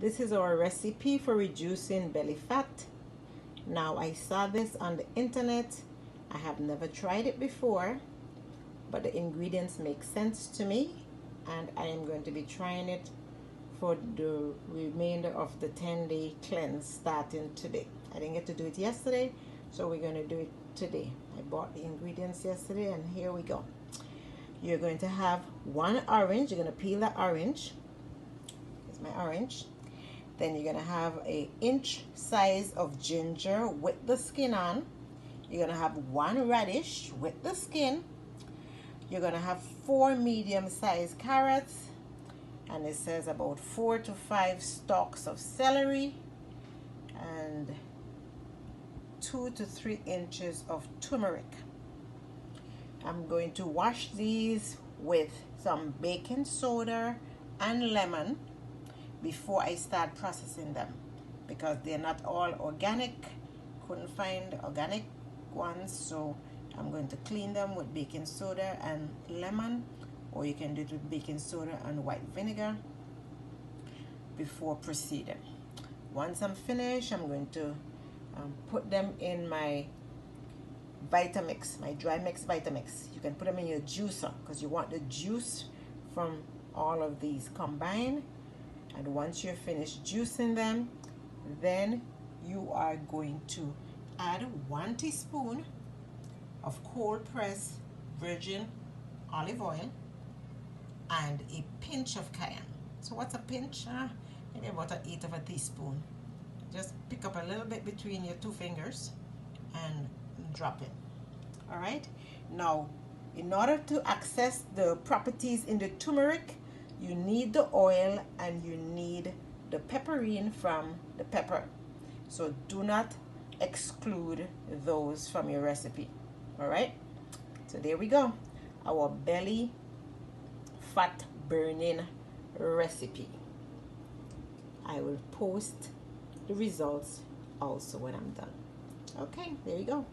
This is our recipe for reducing belly fat. Now, I saw this on the internet. I have never tried it before, but the ingredients make sense to me, and I am going to be trying it for the remainder of the 10-day cleanse starting today. I didn't get to do it yesterday, so we're going to do it today. I bought the ingredients yesterday, and here we go. You're going to have one orange. You're going to peel that orange. Here's my orange. Then you're going to have an inch size of ginger with the skin on. You're going to have one radish with the skin. You're going to have 4 medium-sized carrots. And it says about 4 to 5 stalks of celery. And 2 to 3 inches of turmeric. I'm going to wash these with some baking soda and lemon before I start processing them, because they're not all organic. Couldn't find organic ones, so I'm going to clean them with baking soda and lemon, or you can do it with baking soda and white vinegar before proceeding. Once I'm finished, I'm going to put them in my Vitamix, my dry mix Vitamix. You can put them in your juicer because you want the juice from all of these combined. And once you're finished juicing them, then you are going to add 1 teaspoon of cold pressed virgin olive oil and a pinch of cayenne. So what's a pinch? Maybe about 1/8 of a teaspoon. Just pick up a little bit between your 2 fingers and drop it. All right. Now, in order to access the properties in the turmeric, you need the oil and you need the pepperine from the pepper. So do not exclude those from your recipe. All right. So there we go. Our belly fat burning recipe. I will post the results also when I'm done. Okay, there you go.